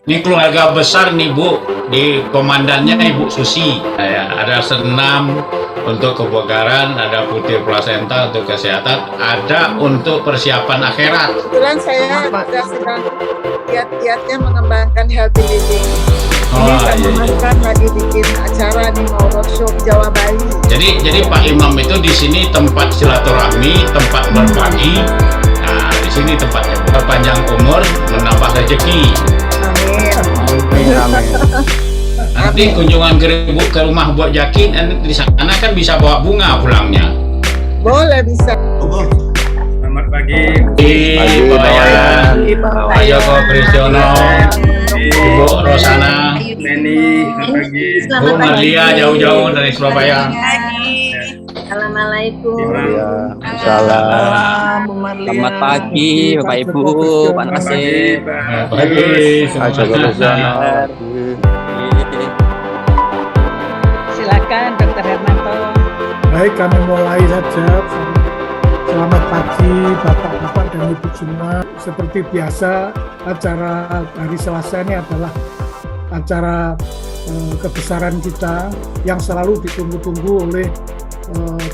Ini keluarga besar nih Bu, di komandannya Ibu Susi. Ya, ada senam untuk kebugaran, ada putih plasenta untuk kesehatan, ada untuk persiapan akhirat. Kebetulan saya juga sedang giat-giatnya mengembangkan healthy living. Ini sama Mas kan lagi bikin acara nih, mau roadshow Jawa Bali. Jadi Pak Imam itu di sini tempat silaturahmi, tempat berbagi. Nah, di sini tempatnya berpanjang umur, menambah rezeki. Amin. Nanti kunjungan ke rumah buat Jakin, di sana kan bisa bawa bunga pulangnya. Boleh, bisa. Selamat pagi. Pak Wayan, Pak Joko Kristiono, Ibu Rosana, Neni, selamat pagi. Bu Marlia jauh-jauh dari Surabaya. Assalamualaikum. Waalaikumsalam. Selamat pagi Bapak Ibu, Pak Nasir. Selamat pagi, Pak Joko Kristiono. Silakan Dr. Hermanto. Baik, kami mulai saja. Selamat pagi Bapak-Bapak dan Ibu semua. Seperti biasa, acara hari Selasa ini adalah acara kebesaran kita yang selalu ditunggu-tunggu oleh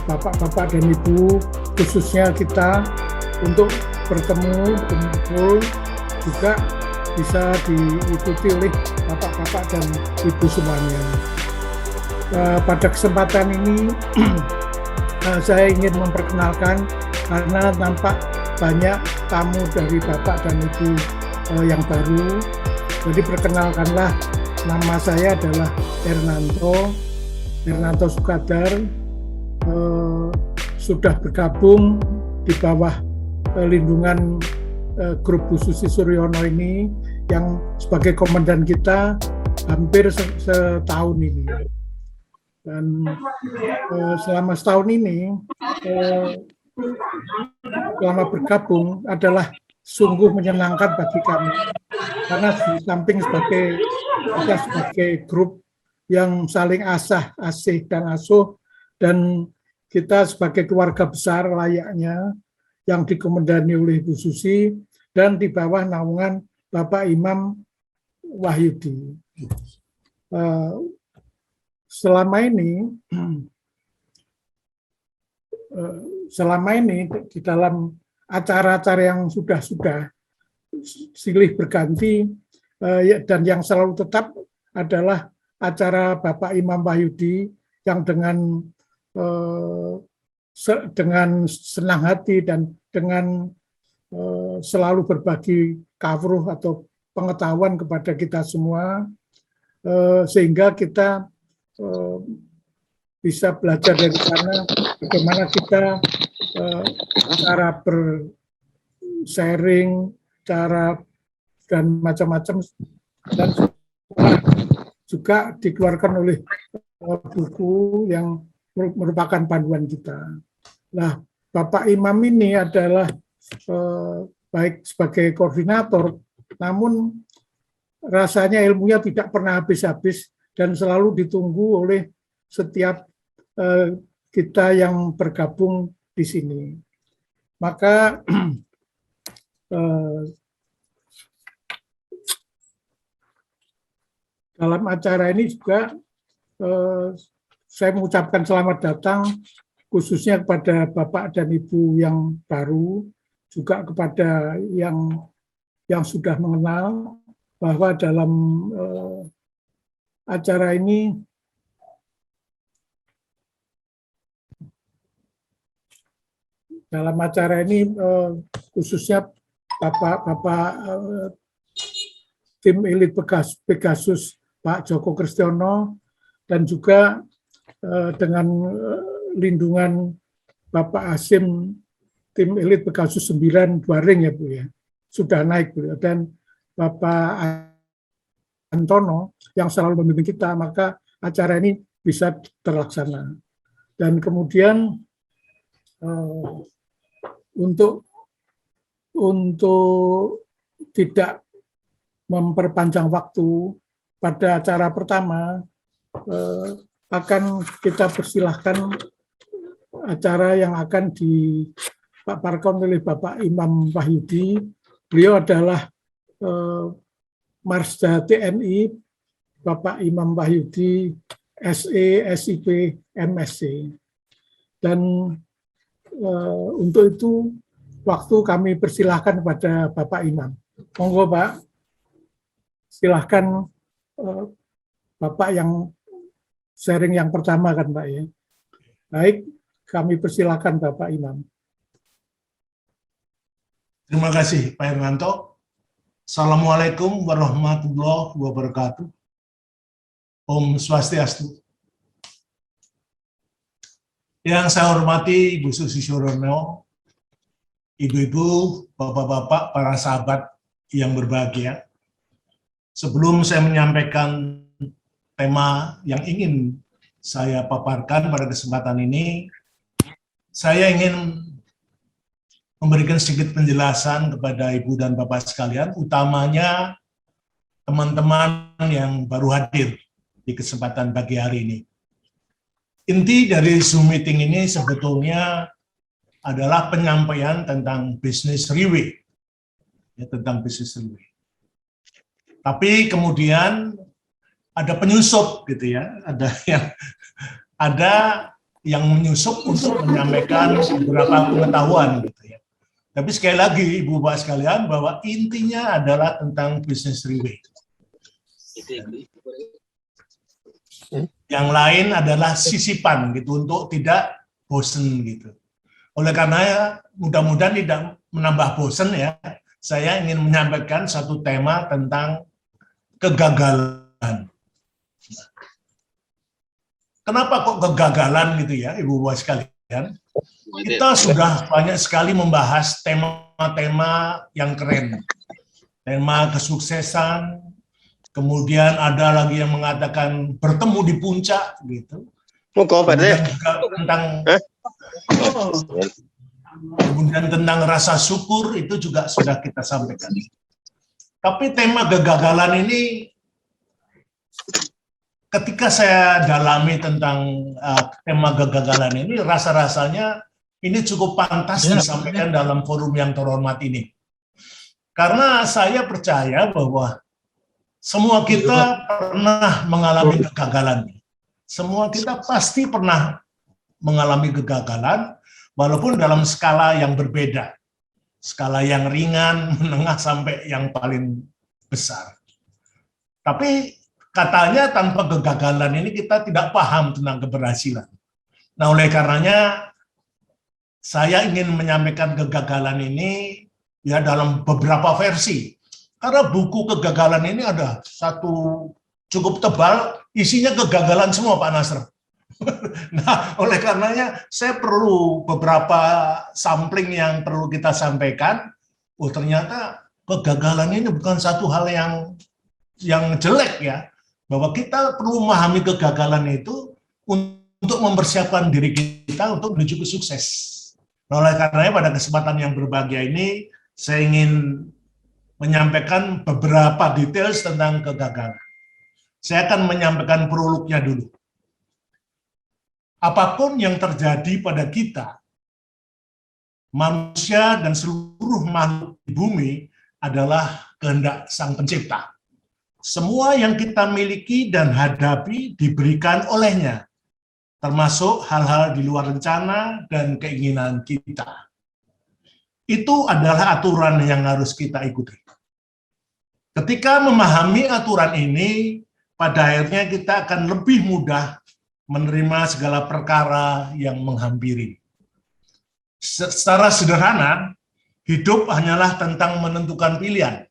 Bapak-Bapak dan Ibu, khususnya kita untuk bertemu, berkumpul, juga bisa diikuti oleh Bapak-Bapak dan Ibu semuanya. Pada kesempatan ini saya ingin memperkenalkan karena nampak banyak tamu dari Bapak dan Ibu yang baru. Jadi perkenalkanlah, nama saya adalah Hernanto Sukadar, sudah bergabung di bawah lindungan grup Bu Susi Suryono ini yang sebagai komandan kita hampir setahun ini. Dan selama setahun ini, selama bergabung adalah sungguh menyenangkan bagi kami. Karena di samping kita sebagai grup yang saling asih dan asuh, dan kita sebagai keluarga besar layaknya yang dikomandani oleh Bu Susi dan di bawah naungan Bapak Imam Wahyudi. Selama ini di dalam acara-acara yang sudah silih berganti dan yang selalu tetap adalah acara Bapak Imam Wahyudi yang dengan senang hati dan dengan selalu berbagi kafruh atau pengetahuan kepada kita semua, sehingga kita bisa belajar dari sana bagaimana kita cara bersharing, cara dan macam-macam, dan juga dikeluarkan oleh buku yang merupakan panduan kita. Nah, Bapak Imam ini adalah baik sebagai koordinator, namun rasanya ilmunya tidak pernah habis-habis dan selalu ditunggu oleh setiap kita yang bergabung di sini. Maka dalam acara ini juga saya mengucapkan selamat datang khususnya kepada Bapak dan Ibu yang baru, juga kepada yang sudah mengenal bahwa dalam acara ini khususnya Bapak tim elit Pegasus Pak Joko Kristiono dan juga dengan lindungan Bapak Hasim tim elit Pegasus 9 Dwaring ya Bu ya, sudah naik Bu, dan Bapak Antono yang selalu membimbing kita, maka acara ini bisa terlaksana. Dan kemudian untuk tidak memperpanjang waktu, pada acara pertama akan kita persilahkan acara yang akan dipaparkan oleh Bapak Imam Wahyudi. Beliau adalah Marsda TNI, Bapak Imam Wahyudi, SE, SIP, MSc. Dan untuk itu waktu kami persilahkan kepada Bapak Imam. Monggo Pak, silahkan Bapak yang sharing yang pertama kan Pak ya. Baik, kami persilahkan Bapak Imam. Terima kasih Pak Hermanto. Assalamualaikum warahmatullahi wabarakatuh. Om Swastiastu. Yang saya hormati Ibu Susi Surono, Ibu-ibu, Bapak-bapak, para sahabat yang berbahagia. Sebelum saya menyampaikan tema yang ingin saya paparkan pada kesempatan ini, saya ingin memberikan sedikit penjelasan kepada Ibu dan Bapak sekalian, utamanya teman-teman yang baru hadir di kesempatan pagi hari ini. Inti dari Zoom meeting ini sebetulnya adalah penyampaian tentang business review, ya, tentang business review. Tapi kemudian ada penyusup gitu ya, ada yang menyusup untuk menyampaikan beberapa pengetahuan gitu ya. Tapi sekali lagi Ibu Bapak sekalian bahwa intinya adalah tentang business review. Yang lain adalah sisipan gitu untuk tidak bosen gitu. Oleh karena mudah-mudahan tidak menambah bosen ya, saya ingin menyampaikan satu tema tentang kegagalan. Kenapa kok kegagalan gitu ya, Ibu Bapak sekalian? Kita sudah banyak sekali membahas tema-tema yang keren. Tema kesuksesan, kemudian ada lagi yang mengatakan bertemu di puncak gitu. Kemudian tentang rasa syukur itu juga sudah kita sampaikan. Tapi tema kegagalan ini ketika saya dalami tentang tema kegagalan ini, rasa-rasanya ini cukup pantas disampaikan dalam forum yang terhormat ini. Karena saya percaya bahwa semua kita pernah mengalami kegagalan. Semua kita pasti pernah mengalami kegagalan, walaupun dalam skala yang berbeda. Skala yang ringan, menengah, sampai yang paling besar. Tapi katanya tanpa kegagalan ini kita tidak paham tentang keberhasilan. Nah, oleh karenanya saya ingin menyampaikan kegagalan ini ya dalam beberapa versi. Karena buku kegagalan ini ada satu cukup tebal, isinya kegagalan semua Pak Nasr. Nah, oleh karenanya saya perlu beberapa sampling yang perlu kita sampaikan. Oh, ternyata kegagalan ini bukan satu hal yang jelek ya. Bahwa kita perlu memahami kegagalan itu untuk mempersiapkan diri kita untuk menuju ke sukses. Nah, oleh karenanya pada kesempatan yang berbahagia ini, saya ingin menyampaikan beberapa detail tentang kegagalan. Saya akan menyampaikan prolognya dulu. Apapun yang terjadi pada kita, manusia dan seluruh makhluk di bumi adalah kehendak Sang Pencipta. Semua yang kita miliki dan hadapi diberikan olehnya, termasuk hal-hal di luar rencana dan keinginan kita. Itu adalah aturan yang harus kita ikuti. Ketika memahami aturan ini, pada akhirnya kita akan lebih mudah menerima segala perkara yang menghampiri. Secara sederhana, hidup hanyalah tentang menentukan pilihan.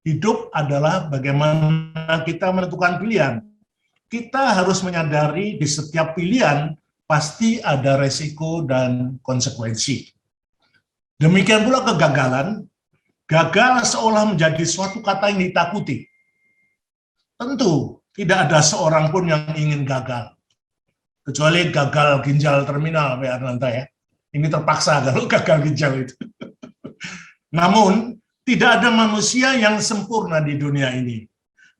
Hidup adalah bagaimana kita menentukan pilihan. Kita harus menyadari di setiap pilihan pasti ada resiko dan konsekuensi. Demikian pula kegagalan. Gagal seolah menjadi suatu kata yang ditakuti. Tentu tidak ada seorang pun yang ingin gagal. Kecuali gagal ginjal terminal, Pak Arnanta ya. Ini terpaksa kalau gagal ginjal itu. Namun, tidak ada manusia yang sempurna di dunia ini.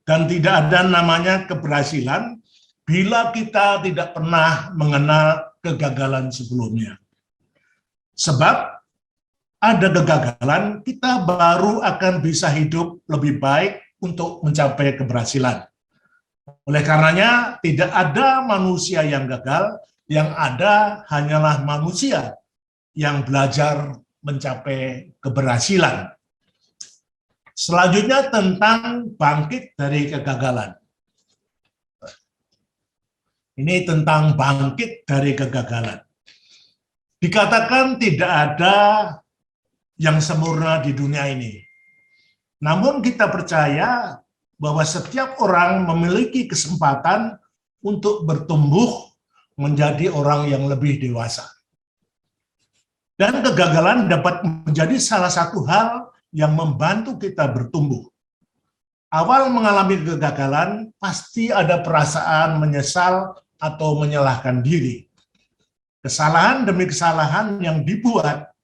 Dan tidak ada namanya keberhasilan bila kita tidak pernah mengenal kegagalan sebelumnya. Sebab, ada kegagalan, kita baru akan bisa hidup lebih baik untuk mencapai keberhasilan. Oleh karenanya, tidak ada manusia yang gagal, yang ada hanyalah manusia yang belajar mencapai keberhasilan. Selanjutnya tentang bangkit dari kegagalan. Ini tentang bangkit dari kegagalan. Dikatakan tidak ada yang sempurna di dunia ini. Namun kita percaya bahwa setiap orang memiliki kesempatan untuk bertumbuh menjadi orang yang lebih dewasa. Dan kegagalan dapat menjadi salah satu hal yang membantu kita bertumbuh. Awal mengalami kegagalan, pasti ada perasaan menyesal atau menyalahkan diri. Kesalahan demi kesalahan yang dibuat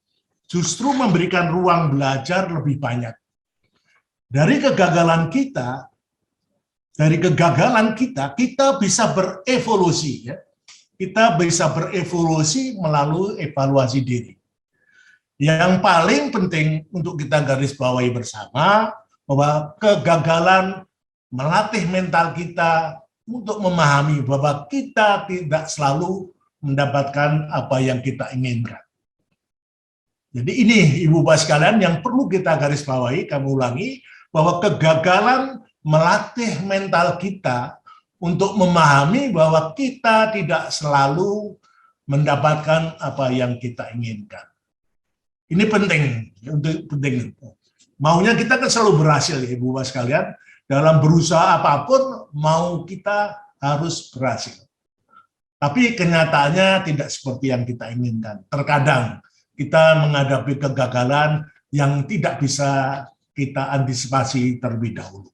justru memberikan ruang belajar lebih banyak. Dari kegagalan kita, kita bisa berevolusi. Ya. Kita bisa berevolusi melalui evaluasi diri. Yang paling penting untuk kita garis bawahi bersama, bahwa kegagalan melatih mental kita untuk memahami bahwa kita tidak selalu mendapatkan apa yang kita inginkan. Jadi ini Ibu Bapak sekalian yang perlu kita garis bawahi, kami ulangi, bahwa kegagalan melatih mental kita untuk memahami bahwa kita tidak selalu mendapatkan apa yang kita inginkan. Ini penting, penting. Maunya kita kan selalu berhasil ya Ibu Bapak sekalian, dalam berusaha apapun mau kita harus berhasil. Tapi kenyataannya tidak seperti yang kita inginkan. Terkadang kita menghadapi kegagalan yang tidak bisa kita antisipasi terlebih dahulu.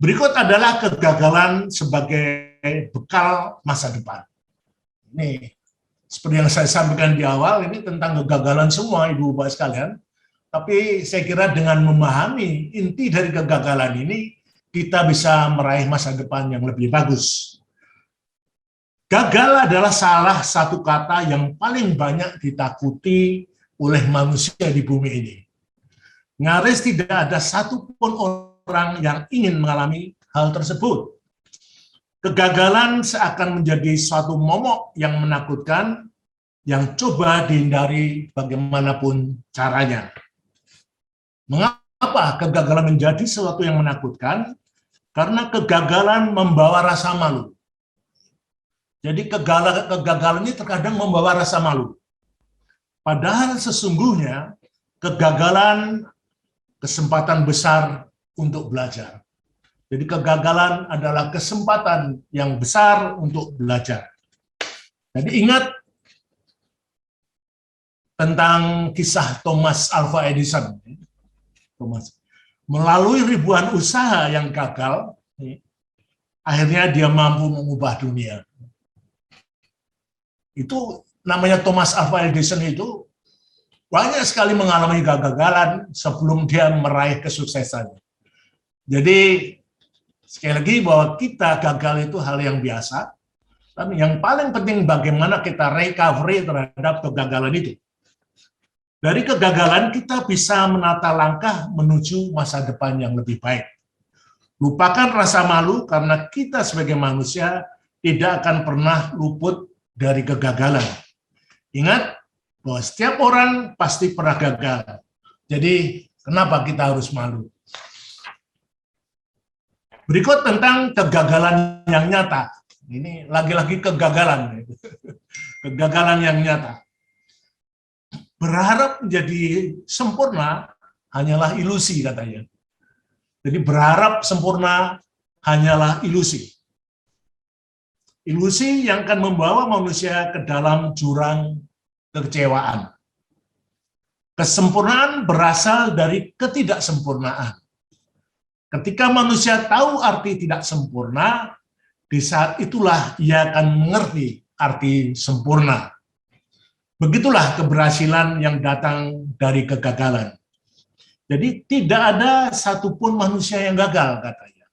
Berikut adalah kegagalan sebagai bekal masa depan. Ini seperti yang saya sampaikan di awal, ini tentang kegagalan semua Ibu Bapak sekalian. Tapi saya kira dengan memahami inti dari kegagalan ini, kita bisa meraih masa depan yang lebih bagus. Gagal adalah salah satu kata yang paling banyak ditakuti oleh manusia di bumi ini. Nyaris tidak ada satupun orang yang ingin mengalami hal tersebut. Kegagalan seakan menjadi suatu momok yang menakutkan, yang coba dihindari bagaimanapun caranya. Mengapa kegagalan menjadi sesuatu yang menakutkan? Karena kegagalan membawa rasa malu. Jadi kegagalan ini terkadang membawa rasa malu. Padahal sesungguhnya kegagalan kesempatan besar untuk belajar. Jadi kegagalan adalah kesempatan yang besar untuk belajar. Jadi ingat tentang kisah Thomas Alva Edison. Melalui ribuan usaha yang gagal, akhirnya dia mampu mengubah dunia. Itu namanya Thomas Alva Edison itu banyak sekali mengalami kegagalan sebelum dia meraih kesuksesan. Jadi sekali lagi bahwa kita gagal itu hal yang biasa, tapi yang paling penting bagaimana kita recovery terhadap kegagalan itu. Dari kegagalan kita bisa menata langkah menuju masa depan yang lebih baik. Lupakan rasa malu karena kita sebagai manusia tidak akan pernah luput dari kegagalan. Ingat bahwa setiap orang pasti pernah gagal. Jadi kenapa kita harus malu? Berikut tentang kegagalan yang nyata. Ini lagi-lagi kegagalan. Kegagalan yang nyata. Berharap menjadi sempurna hanyalah ilusi katanya. Jadi berharap sempurna hanyalah ilusi. Ilusi yang akan membawa manusia ke dalam jurang kekecewaan. Kesempurnaan berasal dari ketidaksempurnaan. Ketika manusia tahu arti tidak sempurna, di saat itulah ia akan mengerti arti sempurna. Begitulah keberhasilan yang datang dari kegagalan. Jadi tidak ada satupun manusia yang gagal, katanya.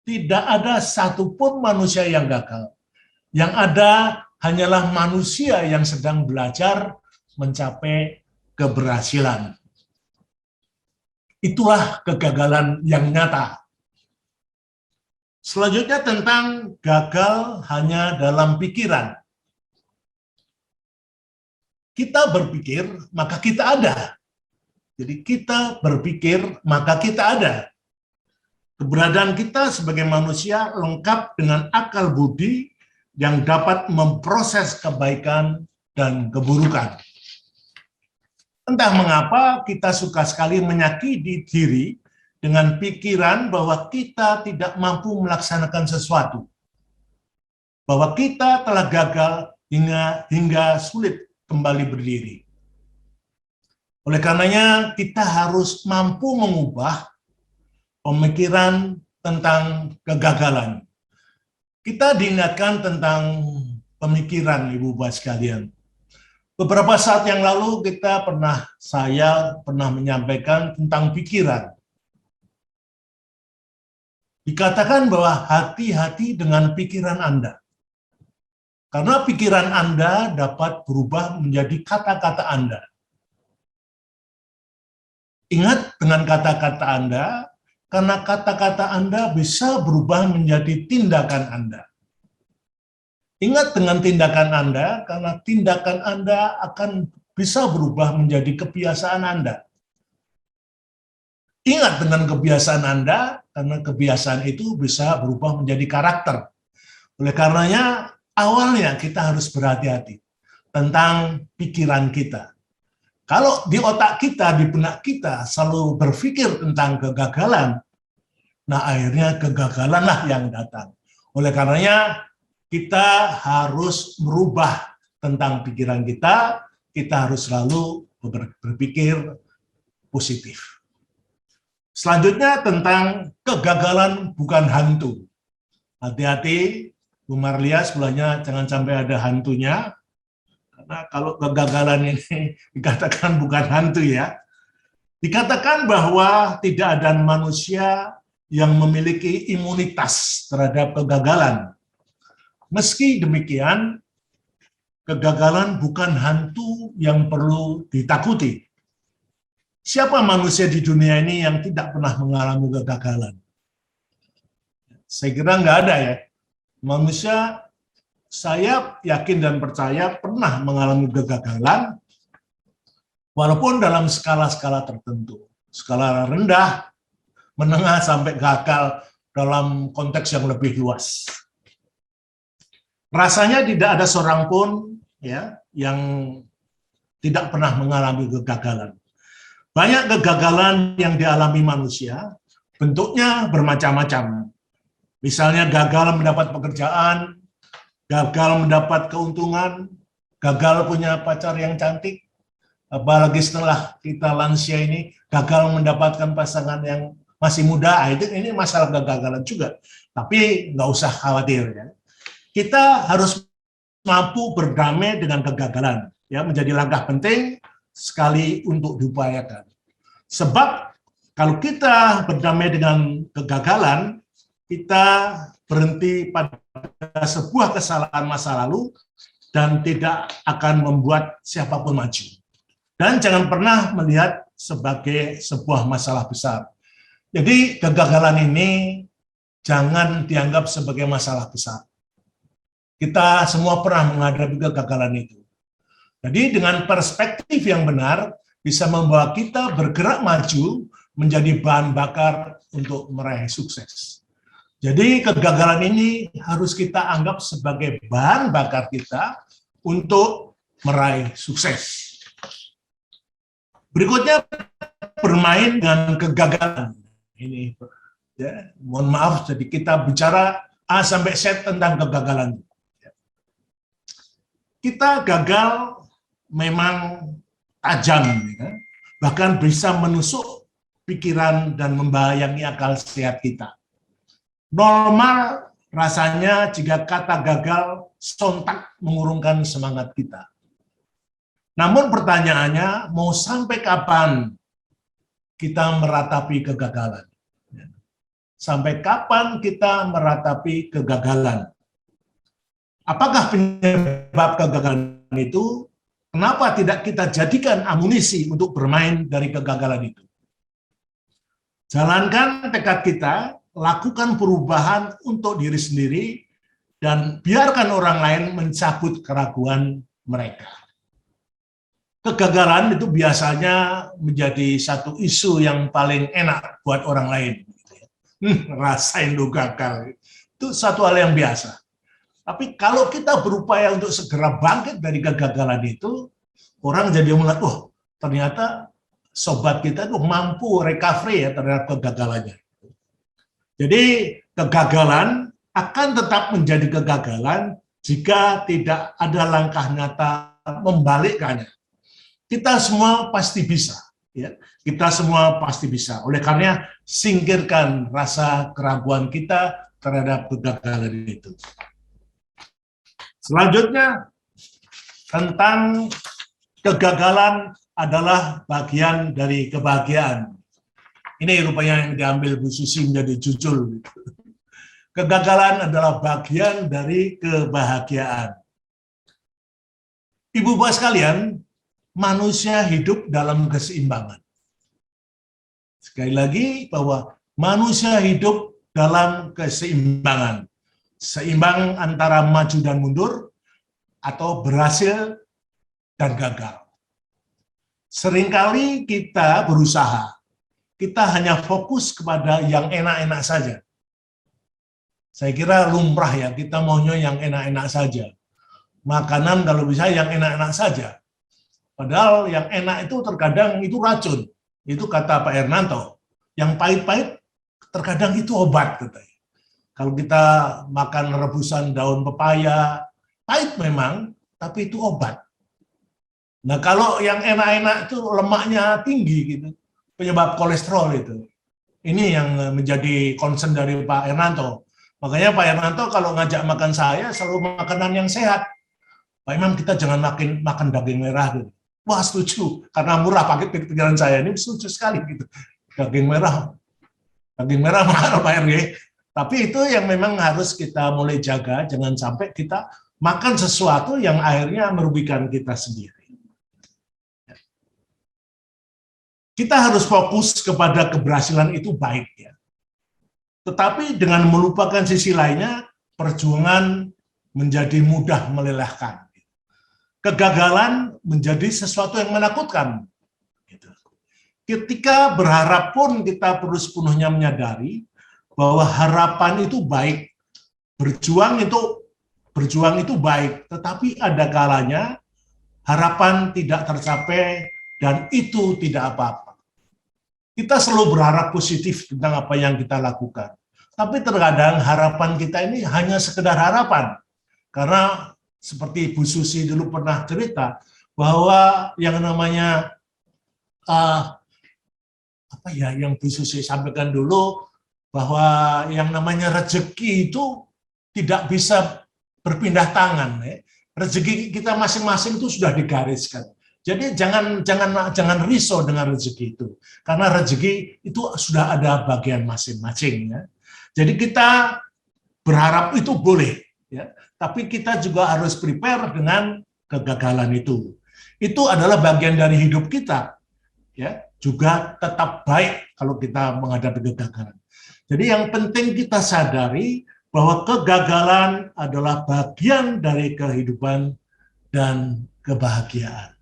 Tidak ada satupun manusia yang gagal. Yang ada hanyalah manusia yang sedang belajar mencapai keberhasilan. Itulah kegagalan yang nyata. Selanjutnya tentang gagal hanya dalam pikiran. Kita berpikir, maka kita ada. Jadi kita berpikir, maka kita ada. Keberadaan kita sebagai manusia lengkap dengan akal budi yang dapat memproses kebaikan dan keburukan. Entah mengapa kita suka sekali menyakiti diri dengan pikiran bahwa kita tidak mampu melaksanakan sesuatu. Bahwa kita telah gagal hingga sulit kembali berdiri. Oleh karenanya kita harus mampu mengubah pemikiran tentang kegagalan. Kita diingatkan tentang pemikiran, Ibu Bapak sekalian. Beberapa saat yang lalu saya pernah menyampaikan tentang pikiran. Dikatakan bahwa hati-hati dengan pikiran Anda. Karena pikiran Anda dapat berubah menjadi kata-kata Anda. Ingat dengan kata-kata Anda, karena kata-kata Anda bisa berubah menjadi tindakan Anda. Ingat dengan tindakan Anda, karena tindakan Anda akan bisa berubah menjadi kebiasaan Anda. Ingat dengan kebiasaan Anda, karena kebiasaan itu bisa berubah menjadi karakter. Oleh karenanya, awalnya kita harus berhati-hati tentang pikiran kita. Kalau di otak kita, di benak kita selalu berpikir tentang kegagalan, nah akhirnya kegagalanlah yang datang. Oleh karenanya, kita harus merubah tentang pikiran kita harus selalu berpikir positif. Selanjutnya tentang kegagalan bukan hantu. Hati-hati, Bu Marlia, sebelahnya jangan sampai ada hantunya, karena kalau kegagalan ini dikatakan bukan hantu ya. Dikatakan bahwa tidak ada manusia yang memiliki imunitas terhadap kegagalan. Meski demikian, kegagalan bukan hantu yang perlu ditakuti. Siapa manusia di dunia ini yang tidak pernah mengalami kegagalan? Saya kira nggak ada ya. Manusia, saya yakin dan percaya pernah mengalami kegagalan, walaupun dalam skala-skala tertentu. Skala rendah, menengah, sampai gagal dalam konteks yang lebih luas. Rasanya tidak ada seorang pun ya yang tidak pernah mengalami kegagalan. Banyak kegagalan yang dialami manusia, bentuknya bermacam-macam. Misalnya gagal mendapat pekerjaan, gagal mendapat keuntungan, gagal punya pacar yang cantik, apalagi setelah kita lansia ini, gagal mendapatkan pasangan yang masih muda, ini masalah kegagalan juga. Tapi nggak usah khawatir ya. Kita harus mampu berdamai dengan kegagalan, ya, menjadi langkah penting sekali untuk diupayakan. Sebab kalau kita berdamai dengan kegagalan, kita berhenti pada sebuah kesalahan masa lalu dan tidak akan membuat siapapun maju. Dan jangan pernah melihat sebagai sebuah masalah besar. Jadi kegagalan ini jangan dianggap sebagai masalah besar. Kita semua pernah menghadapi kegagalan itu. Jadi dengan perspektif yang benar bisa membawa kita bergerak maju menjadi bahan bakar untuk meraih sukses. Jadi kegagalan ini harus kita anggap sebagai bahan bakar kita untuk meraih sukses. Berikutnya bermain dengan kegagalan. Ini ya, mohon maaf, jadi kita bicara A sampai Z tentang kegagalan. Kita gagal memang tajam, ya, bahkan bisa menusuk pikiran dan membahayangi akal sehat kita. Normal rasanya jika kata gagal sontak mengurungkan semangat kita. Namun pertanyaannya, mau sampai kapan kita meratapi kegagalan? Sampai kapan kita meratapi kegagalan? Apakah penyebab kegagalan itu? Kenapa tidak kita jadikan amunisi untuk bermain dari kegagalan itu? Jalankan tekad kita, lakukan perubahan untuk diri sendiri, dan biarkan orang lain mencabut keraguan mereka. Kegagalan itu biasanya menjadi satu isu yang paling enak buat orang lain. Rasain lu gagal. Itu satu hal yang biasa. Tapi kalau kita berupaya untuk segera bangkit dari kegagalan itu, orang jadi melihat, oh ternyata sobat kita itu mampu recovery ya terhadap kegagalannya. Jadi kegagalan akan tetap menjadi kegagalan jika tidak ada langkah nyata membalikkannya. Kita semua pasti bisa. Ya, kita semua pasti bisa. Oleh karena singkirkan rasa keraguan kita terhadap kegagalan itu. Selanjutnya, tentang kegagalan adalah bagian dari kebahagiaan. Ini rupanya yang diambil Bu Susi menjadi judul. Kegagalan adalah bagian dari kebahagiaan. Ibu bapak sekalian, manusia hidup dalam keseimbangan. Sekali lagi bahwa manusia hidup dalam keseimbangan. Seimbang antara maju dan mundur, atau berhasil dan gagal. Seringkali kita berusaha, kita hanya fokus kepada yang enak-enak saja. Saya kira lumrah ya, kita maunya yang enak-enak saja. Makanan kalau bisa yang enak-enak saja. Padahal yang enak itu terkadang itu racun. Itu kata Pak Hernanto. Yang pahit-pahit terkadang itu obat, katanya. Kalau kita makan rebusan daun pepaya, pahit memang, tapi itu obat. Nah kalau yang enak-enak itu lemaknya tinggi gitu, penyebab kolesterol itu. Ini yang menjadi concern dari Pak Hernanto. Makanya Pak Hernanto kalau ngajak makan saya selalu makanan yang sehat. Pak Imam, kita jangan makan daging merah gitu. Wah setuju, karena murah pakai pikiran saya ini setuju sekali gitu. Daging merah mahal Pak RG. Tapi itu yang memang harus kita mulai jaga, jangan sampai kita makan sesuatu yang akhirnya merugikan kita sendiri. Kita harus fokus kepada keberhasilan itu baik ya. Tetapi dengan melupakan sisi lainnya, perjuangan menjadi mudah melelahkan. Kegagalan menjadi sesuatu yang menakutkan. Ketika berharap pun kita perlu sepenuhnya menyadari bahwa harapan itu baik, berjuang itu baik, tetapi ada kalanya harapan tidak tercapai dan itu tidak apa-apa. Kita selalu berharap positif tentang apa yang kita lakukan, tapi terkadang harapan kita ini hanya sekedar harapan, karena seperti Bu Susi dulu pernah cerita bahwa yang namanya yang Bu Susi sampaikan dulu, bahwa yang namanya rezeki itu tidak bisa berpindah tangan. Ya. Rezeki kita masing-masing itu sudah digariskan. Jadi jangan risau dengan rezeki itu, karena rezeki itu sudah ada bagian masing-masing. Ya. Jadi kita berharap itu boleh, ya. Tapi kita juga harus prepare dengan kegagalan itu. Itu adalah bagian dari hidup kita. Ya, juga tetap baik kalau kita menghadapi kegagalan. Jadi yang penting kita sadari bahwa kegagalan adalah bagian dari kehidupan dan kebahagiaan.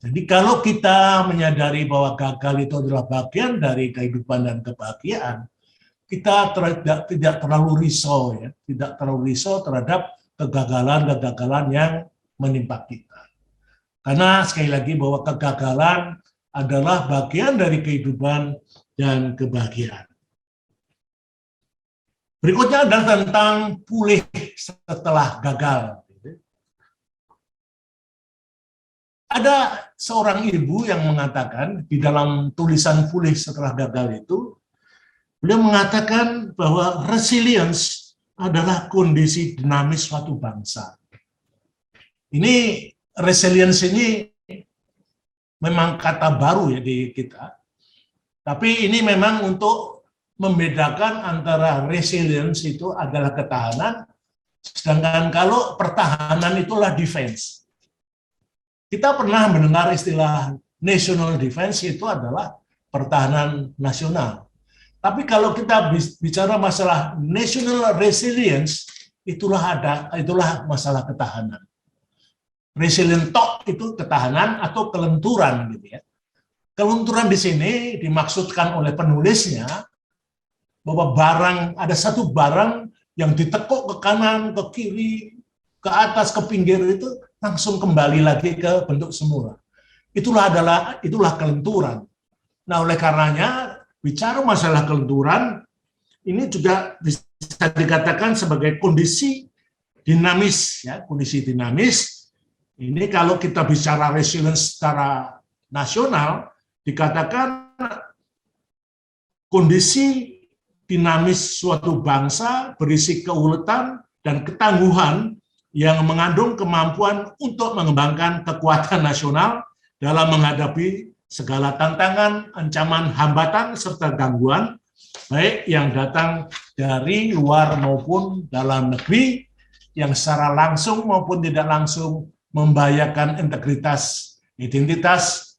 Jadi kalau kita menyadari bahwa gagal itu adalah bagian dari kehidupan dan kebahagiaan, kita tidak terlalu risau ya, tidak terlalu risau terhadap kegagalan-kegagalan yang menimpa kita. Karena sekali lagi bahwa kegagalan adalah bagian dari kehidupan dan kebahagiaan. Berikutnya adalah tentang pulih setelah gagal. Ada seorang ibu yang mengatakan di dalam tulisan pulih setelah gagal itu, beliau mengatakan bahwa resilience adalah kondisi dinamis suatu bangsa. Ini resilience ini memang kata baru ya di kita, tapi ini memang untuk membedakan antara resilience itu adalah ketahanan, sedangkan kalau pertahanan itulah defense. kita pernah mendengar istilah national defense, itu adalah pertahanan nasional. Tapi kalau kita bicara masalah national resilience, itulah masalah ketahanan. Resilient talk itu ketahanan atau kelenturan gitu ya. Kelenturan di sini dimaksudkan oleh penulisnya bahwa ada satu barang yang ditekuk ke kanan, ke kiri, ke atas, ke pinggir itu langsung kembali lagi ke bentuk semula. Itulah kelenturan. Nah, oleh karenanya bicara masalah kelenturan ini juga bisa dikatakan sebagai kondisi dinamis ya, kondisi dinamis. Ini kalau kita bicara resilience secara nasional dikatakan kondisi dinamis suatu bangsa berisi keuletan dan ketangguhan yang mengandung kemampuan untuk mengembangkan kekuatan nasional dalam menghadapi segala tantangan, ancaman, hambatan, serta gangguan, baik yang datang dari luar maupun dalam negeri, yang secara langsung maupun tidak langsung membahayakan integritas, identitas,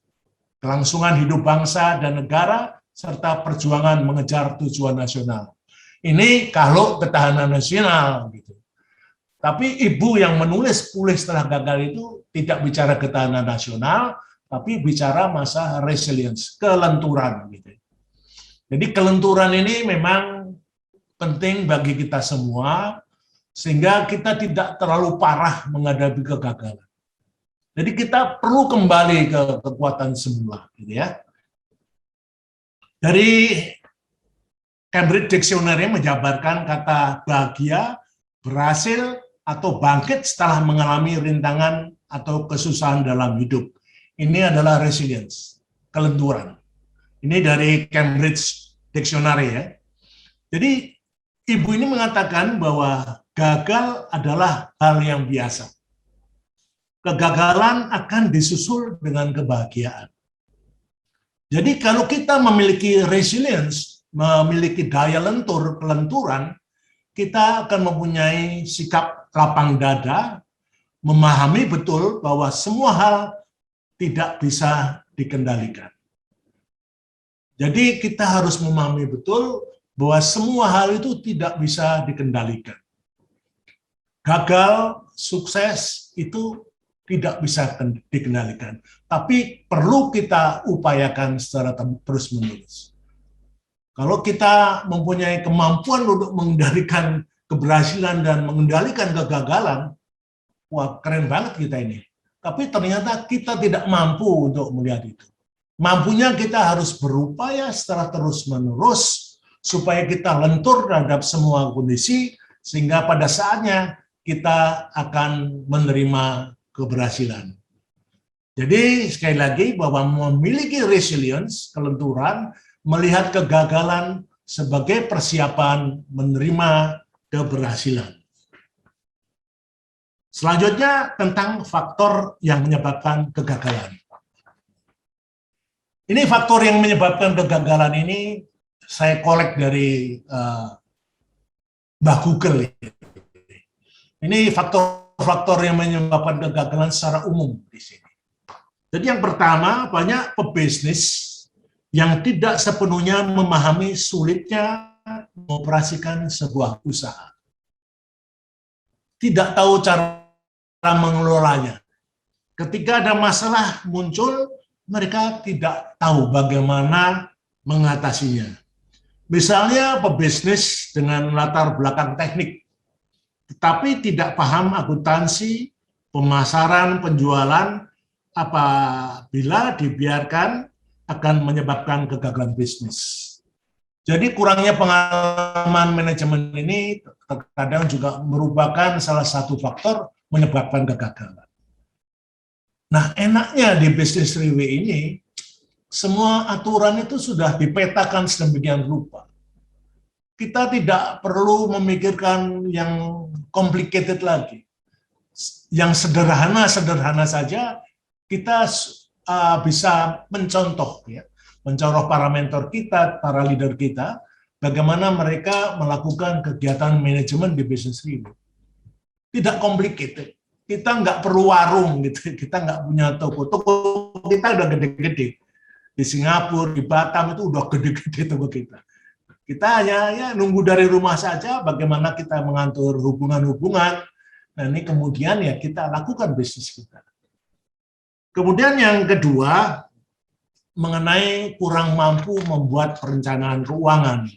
kelangsungan hidup bangsa dan negara, serta perjuangan mengejar tujuan nasional. Ini kalau ketahanan nasional gitu. Tapi ibu yang menulis Pulih Setelah Gagal itu tidak bicara ketahanan nasional, tapi bicara masa resilience, kelenturan gitu. Jadi kelenturan ini memang penting bagi kita semua sehingga kita tidak terlalu parah menghadapi kegagalan. Jadi kita perlu kembali ke kekuatan semula gitu ya. Dari Cambridge Dictionary menjabarkan kata bahagia, berhasil, atau bangkit setelah mengalami rintangan atau kesusahan dalam hidup. Ini adalah resilience, kelenturan. Ini dari Cambridge Dictionary ya. Jadi ibu ini mengatakan bahwa gagal adalah hal yang biasa. Kegagalan akan disusul dengan kebahagiaan. Jadi kalau kita memiliki resilience, memiliki daya lentur, kelenturan, kita akan mempunyai sikap lapang dada, memahami betul bahwa semua hal tidak bisa dikendalikan. Jadi kita harus memahami betul bahwa semua hal itu tidak bisa dikendalikan. Gagal, sukses itu tidak bisa dikendalikan, tapi perlu kita upayakan secara terus-menerus. Kalau kita mempunyai kemampuan untuk mengendalikan keberhasilan dan mengendalikan kegagalan, wah keren banget kita ini. Tapi ternyata kita tidak mampu untuk melihat itu. Mampunya kita harus berupaya secara terus-menerus supaya kita lentur terhadap semua kondisi, sehingga pada saatnya kita akan menerima keberhasilan. Jadi sekali lagi bahwa memiliki resilience, kelenturan, melihat kegagalan sebagai persiapan menerima keberhasilan. Selanjutnya tentang faktor yang menyebabkan kegagalan. Ini faktor yang menyebabkan kegagalan ini saya kolek dari Mbah Google. Ini faktor yang menyebabkan kegagalan secara umum di sini. Jadi yang pertama, banyak pebisnis yang tidak sepenuhnya memahami sulitnya mengoperasikan sebuah usaha. Tidak tahu cara mengelolanya. Ketika ada masalah muncul, mereka tidak tahu bagaimana mengatasinya. Misalnya pebisnis dengan latar belakang teknik, tetapi tidak paham akuntansi, pemasaran, penjualan, apabila dibiarkan akan menyebabkan kegagalan bisnis. Jadi kurangnya pengalaman manajemen ini terkadang juga merupakan salah satu faktor menyebabkan kegagalan. Nah, enaknya di bisnis review ini, semua aturan itu sudah dipetakan sedemikian rupa. Kita tidak perlu memikirkan yang complicated lagi. Yang sederhana-sederhana saja, kita bisa mencontoh, ya, mencontoh para mentor kita, para leader kita, bagaimana mereka melakukan kegiatan manajemen di business review. Tidak complicated. kita nggak perlu warung gitu, kita nggak punya toko kita udah gede-gede. Di Singapura, di Batam itu udah gede-gede toko kita. Kita hanya ya nunggu dari rumah saja bagaimana kita mengatur hubungan-hubungan. Nah ini kemudian ya kita lakukan bisnis kita. Kemudian yang kedua, mengenai kurang mampu membuat perencanaan keuangan.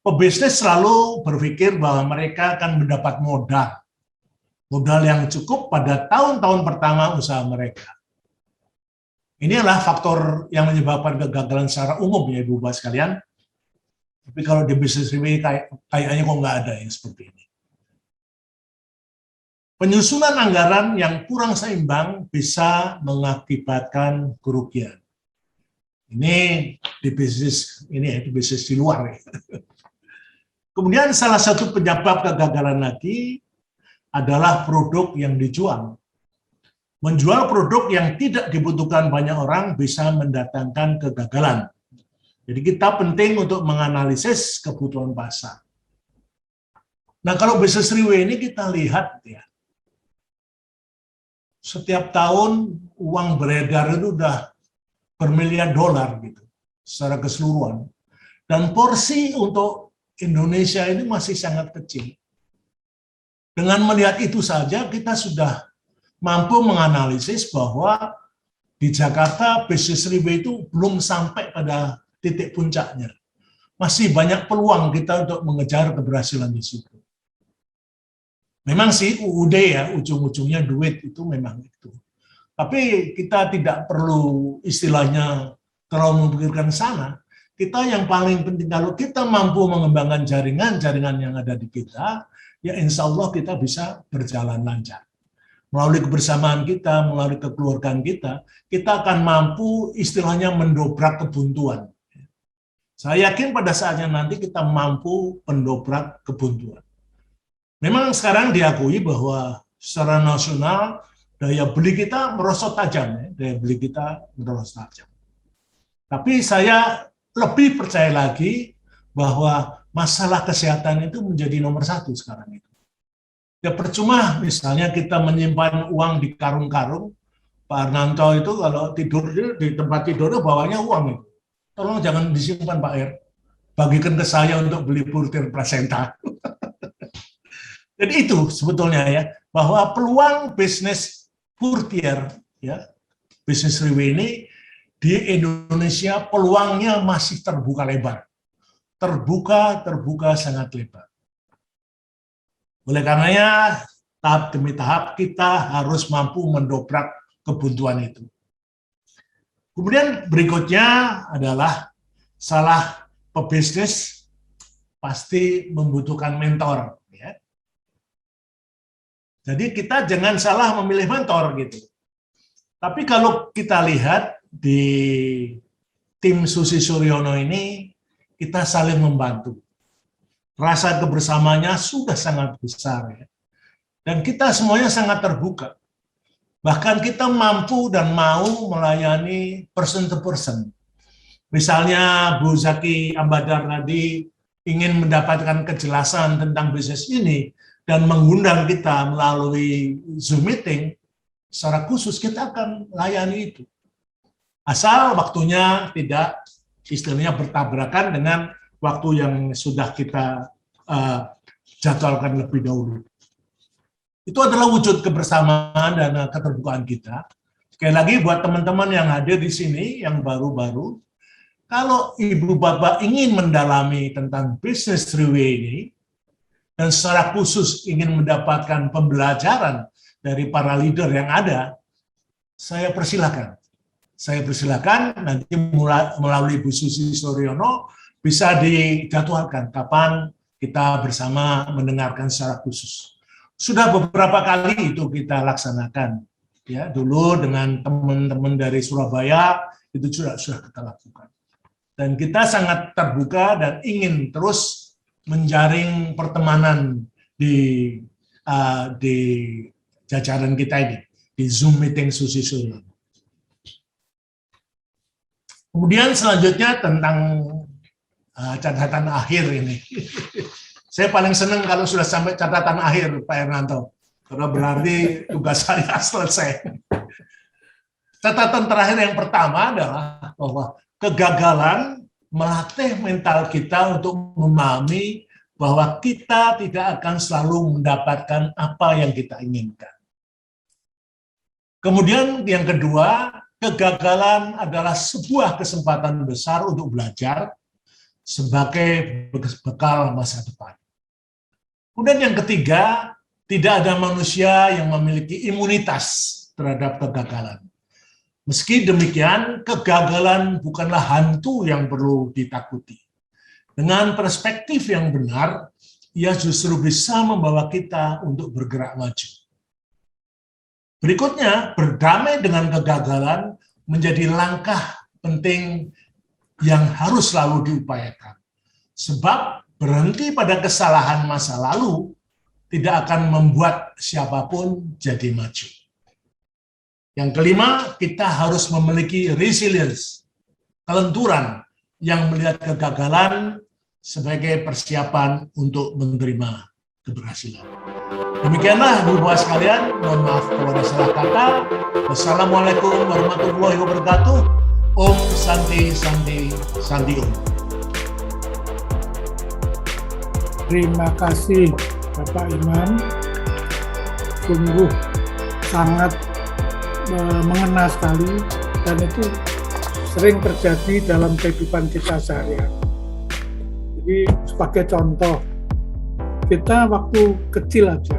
Pebisnis selalu berpikir bahwa mereka akan mendapat modal yang cukup pada tahun-tahun pertama usaha mereka. Ini adalah faktor yang menyebabkan kegagalan secara umum ya Ibu Bapak sekalian. Tapi kalau di bisnis ini kayaknya kok nggak ada yang seperti ini. Penyusunan anggaran yang kurang seimbang bisa mengakibatkan kerugian. Ini di bisnis di luar ya. Kemudian salah satu penyebab kegagalan lagi adalah produk yang dijual. Menjual produk yang tidak dibutuhkan banyak orang bisa mendatangkan kegagalan. Jadi kita penting untuk menganalisis kebutuhan pasar. Nah kalau bisnis Riwe ini kita lihat ya, setiap tahun uang beredar itu udah bermiliar dolar gitu, secara keseluruhan. Dan porsi untuk Indonesia ini masih sangat kecil. Dengan melihat itu saja kita sudah mampu menganalisis bahwa di Jakarta bisnis Riwe itu belum sampai pada titik puncaknya. Masih banyak peluang kita untuk mengejar keberhasilan di situ. Memang sih UUD ya, ujung-ujungnya duit itu memang itu. Tapi kita tidak perlu istilahnya terlalu memikirkan sana. Kita yang paling penting, kalau kita mampu mengembangkan jaringan yang ada di kita, ya insya Allah kita bisa berjalan lancar. Melalui kebersamaan kita, melalui kekeluargaan kita akan mampu istilahnya mendobrak kebuntuan. Saya yakin pada saatnya nanti kita mampu mendobrak kebuntuan. Memang sekarang diakui bahwa secara nasional daya beli kita merosot tajam, ya. Daya beli kita merosot tajam. Tapi saya lebih percaya lagi bahwa masalah kesehatan itu menjadi nomor satu sekarang itu. Ya percuma misalnya kita menyimpan uang di karung-karung, Pak Arnanto itu kalau tidur di tempat tidurnya bawanya uang itu. Tolong jangan disimpan Pak Er, bagikan ke saya untuk beli purtir plasenta. Jadi itu sebetulnya ya, bahwa peluang bisnis purtir, ya, bisnis Riwe ini di Indonesia peluangnya masih terbuka lebar. Terbuka sangat lebar. Oleh karenanya, tahap demi tahap kita harus mampu mendobrak kebuntuan itu. Kemudian berikutnya adalah salah pebisnis pasti membutuhkan mentor. Ya. Jadi kita jangan salah memilih mentor gitu. Tapi kalau kita lihat di tim Susi Suryono ini, kita saling membantu. Rasa kebersamaannya sudah sangat besar ya. Dan kita semuanya sangat terbuka. Bahkan kita mampu dan mau melayani person to person. Misalnya Bu Zaki Ambadar tadi ingin mendapatkan kejelasan tentang bisnis ini dan mengundang kita melalui Zoom meeting, secara khusus kita akan layani itu. Asal waktunya tidak istilahnya bertabrakan dengan waktu yang sudah kita jadwalkan lebih dahulu. Itu adalah wujud kebersamaan dan keterbukaan kita. Sekali lagi buat teman-teman yang hadir di sini, yang baru-baru, kalau Ibu Bapak ingin mendalami tentang bisnis Riwe ini, dan secara khusus ingin mendapatkan pembelajaran dari para leader yang ada, saya persilakan. Saya persilakan nanti melalui Bu Susi Suryono bisa dijadwalkan kapan kita bersama mendengarkan secara khusus. Sudah beberapa kali itu kita laksanakan. Ya, dulu dengan teman-teman dari Surabaya itu sudah kita lakukan. Dan kita sangat terbuka dan ingin terus menjaring pertemanan di jajaran kita ini, di Zoom meeting Susi Suryono. Kemudian selanjutnya tentang catatan akhir ini. Saya paling senang kalau sudah sampai catatan akhir, Pak Hernanto, karena berarti tugas saya selesai. Catatan terakhir yang pertama adalah bahwa kegagalan melatih mental kita untuk memahami bahwa kita tidak akan selalu mendapatkan apa yang kita inginkan. Kemudian yang kedua, kegagalan adalah sebuah kesempatan besar untuk belajar sebagai bekal masa depan. Kemudian yang ketiga, tidak ada manusia yang memiliki imunitas terhadap kegagalan. Meski demikian, kegagalan bukanlah hantu yang perlu ditakuti. Dengan perspektif yang benar, ia justru bisa membawa kita untuk bergerak maju. Berikutnya, berdamai dengan kegagalan menjadi langkah penting yang harus selalu diupayakan. Sebab berhenti pada kesalahan masa lalu tidak akan membuat siapapun jadi maju. Yang kelima, kita harus memiliki resilience, kelenturan yang melihat kegagalan sebagai persiapan untuk menerima keberhasilan. Demikianlah Bapak sekalian, mohon maaf kalau ada salah kata. Wassalamualaikum warahmatullahi wabarakatuh. Om Santi Santi Santi Om. Terima kasih Bapak Imam, sungguh sangat mengena sekali dan itu sering terjadi dalam kehidupan kita sehari-hari. Jadi sebagai contoh, kita waktu kecil aja,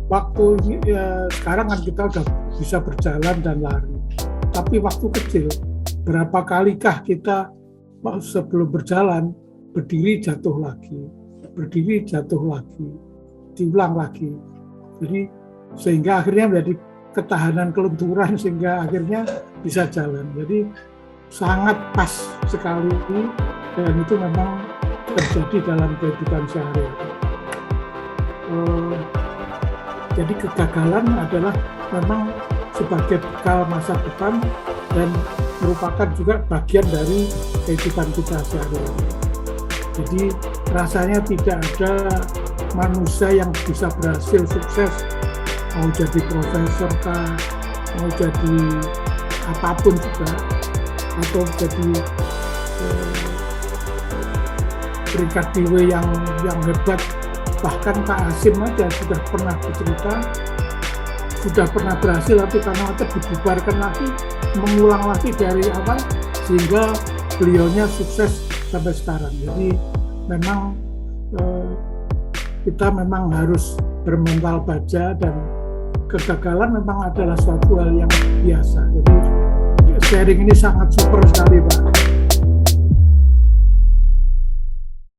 waktu ya, sekarang kan kita udah bisa berjalan dan lari, tapi waktu kecil berapa kalikah kita sebelum berjalan berdiri jatuh lagi, diulang lagi. Jadi sehingga akhirnya menjadi ketahanan kelenturan sehingga akhirnya bisa jalan. Jadi sangat pas sekali dan itu memang terjadi dalam kehidupan sehari-hari. Jadi kegagalan adalah memang sebagai bekal masa depan dan merupakan juga bagian dari kehidupan kita sehari-hari. Jadi rasanya tidak ada manusia yang bisa berhasil sukses, mau jadi profesor kah, mau jadi apapun juga, atau jadi peringkat DW yang hebat. Bahkan Pak Hasim aja sudah pernah bercerita, sudah pernah berhasil, tapi karena dibubarkan lagi, mengulang lagi dari awal, sehingga beliaunya sukses sampai sekarang. Jadi memang kita memang harus bermental baja dan kegagalan memang adalah suatu hal yang biasa. Jadi sharing ini sangat super sekali Pak.